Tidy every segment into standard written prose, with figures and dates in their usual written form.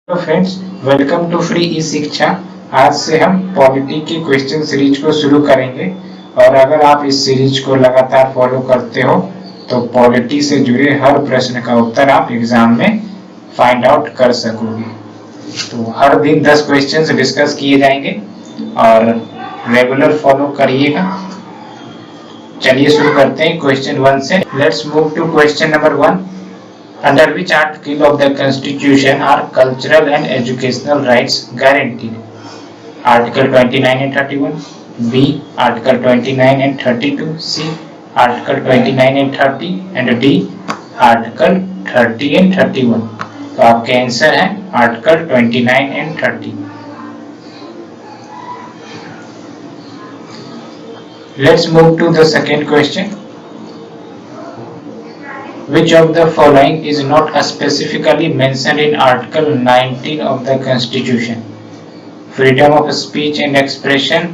Hello friends, welcome to free E Shiksha. आज से हम पॉलिटी की क्वेश्चन सीरीज को शुरू करेंगे और अगर आप इस सीरीज को लगातार फॉलो करते हो तो पॉलिटी से जुड़े हर प्रश्न का उत्तर आप एग्जाम में फाइंड आउट कर सकोगे। तो हर दिन 10 क्वेश्चंस डिस्कस किए जाएंगे और रेगुलर फॉलो करिएगा। चलिए शुरू करते हैं क्वेश्चन 1 से। Let's move to question number 1। Under which article of the Constitution are cultural and educational rights guaranteed? Article 29 and 31, B. Article 29 and 32, C. Article 29 and 30 and D. Article 30 and 31. तो आपके answer है article 29 and 30. Let's move to the second question. Which of the following is not specifically mentioned in Article 19 of the Constitution? Freedom of speech and expression,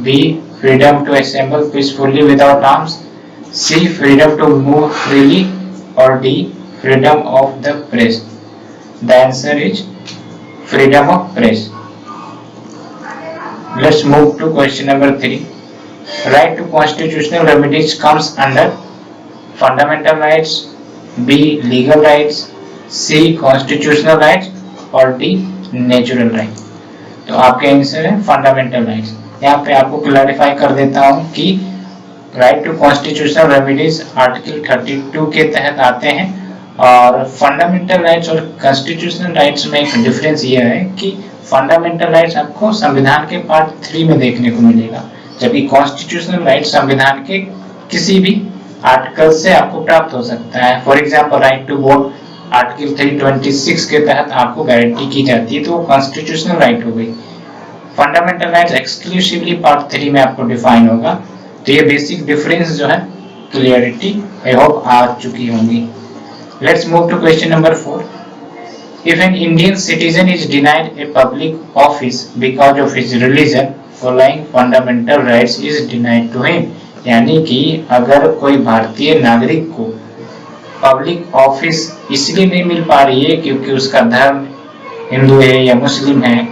B. Freedom to assemble peacefully without arms, C. Freedom to move freely, or D. Freedom of the press. The answer is freedom of press. Let's move to question number 3. Right to constitutional remedies comes under fundamental rights, B legal rights, C constitutional rights और D natural rights. तो आपके answer है fundamental rights. यहाँ पे आपको clarify कर देता हूँ कि right to constitutional remedies article 32 के तहत आते हैं और फंडामेंटल राइट्स और कॉन्स्टिट्यूशनल राइट्स में एक डिफरेंस ये है कि फंडामेंटल राइट्स आपको संविधान के पार्ट 3 में देखने को मिलेगा, जबकि कॉन्स्टिट्यूशनल राइट्स संविधान के किसी भी आर्टिकल से आपको प्राप्त हो सकता है। For example right to vote article 326 के तहत आपको गारंटी की जाती है, तो वो कॉन्स्टिट्यूशनल राइट हो गई। फंडामेंटल राइट्स एक्सक्लूसिवली पार्ट 3 में आपको डिफाइन होगा। तो ये बेसिक डिफरेंस जो है क्लियरिटी आई होप आ चुकी होंगी। Let's move to question number 4। If an Indian citizen is denied a public office because of his religion, following fundamental rights is denied to him. यानी कि अगर कोई भारतीय नागरिक को पब्लिक ऑफिस इसलिए नहीं मिल पा रही है क्योंकि उसका धर्म हिंदू है या मुस्लिम है,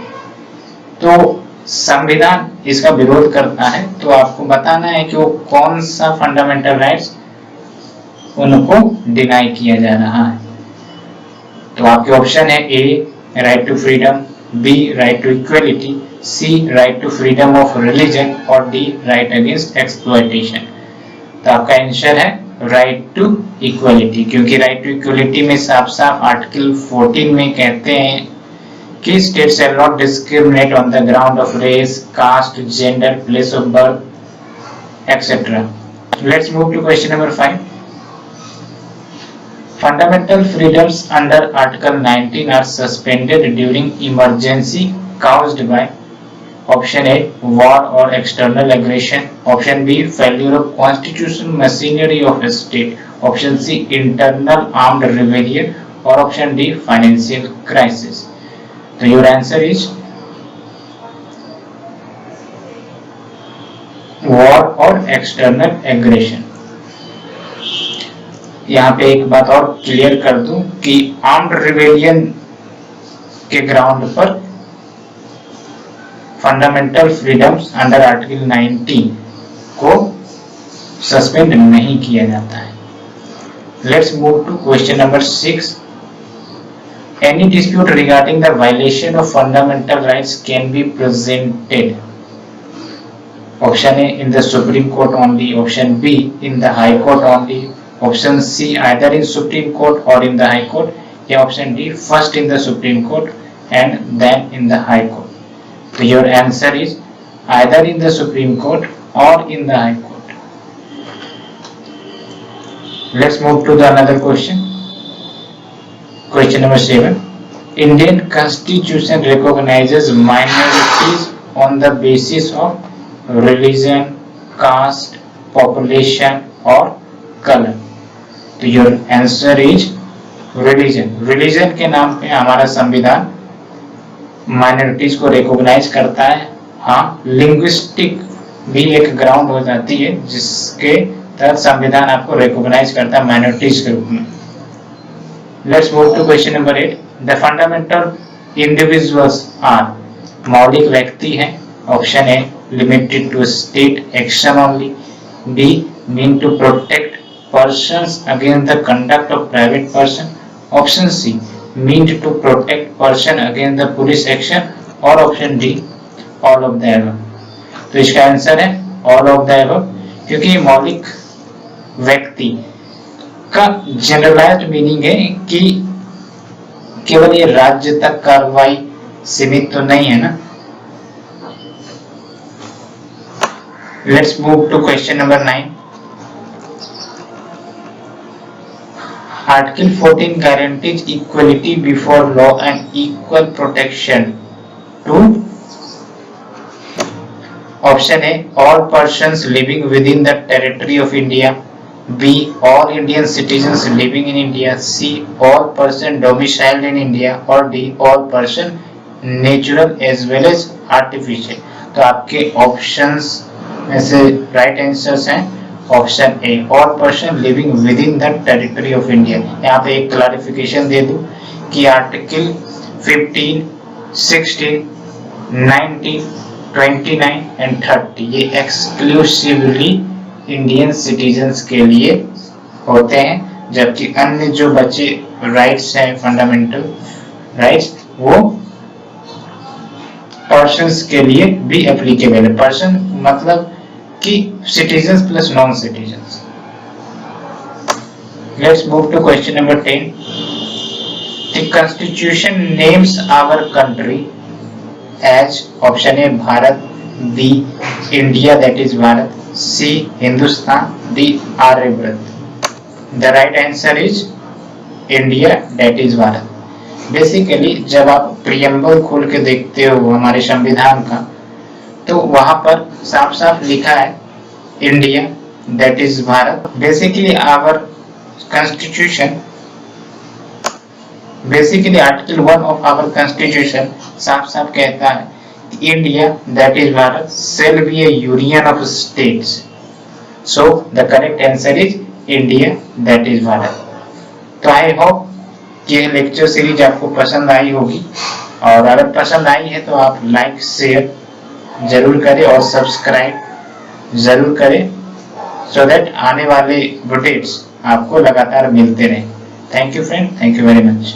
तो संविधान इसका विरोध करता है। तो आपको बताना है कि वो कौन सा फंडामेंटल राइट्स उनको डिनाई किया जा रहा है। तो आपके ऑप्शन है A right to freedom, B right to equality, C right to freedom of religion और D right against exploitation। तो आपका आंसर है right to equality, क्योंकि right to equality में साफ साफ आर्टिकल 14 में कहते हैं कि state shall not discriminate on the ground of race, caste, gender, place of birth, etc. Let's move to question number 5. Fundamental freedoms under Article 19 are suspended during emergency caused by Option A war or external aggression, Option B failure of constitutional machinery of a state, Option C internal armed rebellion or Option D financial crisis. So your answer is war or external aggression। यहाँ पे एक बात और clear कर दूं कि armed rebellion के ground पर फंडामेंटल फ्रीडम्स अंडर आर्टिकल 19 को सस्पेंड नहीं किया जाता है। Let's move to question number 6। Any dispute regarding the violation of fundamental rights can be presented. Option A in the supreme court only, option B in the high court only, option C either in supreme court और in the high court, या option D first in the supreme court and then in the high court. So your answer is either in the Supreme Court or in the High Court. Let's move to the another question. Question number 7. Indian Constitution recognizes minorities on the basis of religion, caste, population or color. So your answer is religion. Religion के नाम पे हमारा संविधान minorities को recognise करता है। हाँ, linguistic भी एक ग्राउंड हो जाती है जिसके तहत संविधान आपको रिकॉग्नाइज करता है माइनॉरिटीज के रूप में। Let's move to question number 8। The fundamental individuals are, मौलिक व्यक्ति हैं, option A limited to state action only, B mean to protect persons against the conduct of private person, option C meant to protect person against the police action, और option D all of the above। तो इसका answer है all of the above, क्योंकि मौलिक व्यक्ति का generalised meaning है कि केवल ये राज्य तक कार्रवाई सीमित तो नहीं है ना। Let's move to question number 9। Article 14 guarantees equality before law and equal protection to, option A all persons living within the territory of India, B all Indian citizens living in India, C all persons domiciled in India, or D all persons natural as well as artificial। तो आपके options में से right answers हैं option A all person living with in the territory of India. यहाँ पे एक clarification दे दूं कि आर्टिकल 15, 16, 19, 29 एंड 30 ये एक्सक्लूसिवली इंडियन सिटीजन्स के लिए होते हैं, जबकि अन्य जो बचे राइट्स हैं फंडामेंटल राइट्स वो पर्सन्स के लिए भी एप्लीकेबल है। पर्सन मतलब कि citizens plus non citizens. Let's move to question number 10। The constitution names our country as, option A Bharat, B India that is Bharat, C Hindustan, D Aryavarta. The right answer is India that is Bharat. Basically जब आप preamble खोल के देखते हो हमारे संविधान का, तो वहां पर साफ साफ लिखा है India that is Bharat. Basically our constitution, basically article 1 of our constitution साफ साफ कहता है India that is Bharat shall be a union of states, so the correct answer is India that is Bharat. तो आई होप कि यह लेक्चर सीरीज आपको पसंद आई होगी, और अगर पसंद आई है तो आप लाइक शेयर जरूर करें और सब्सक्राइब जरूर करें, सो दैट आने वाले अपडेट्स आपको लगातार मिलते रहें। Thank you friend, thank you very much.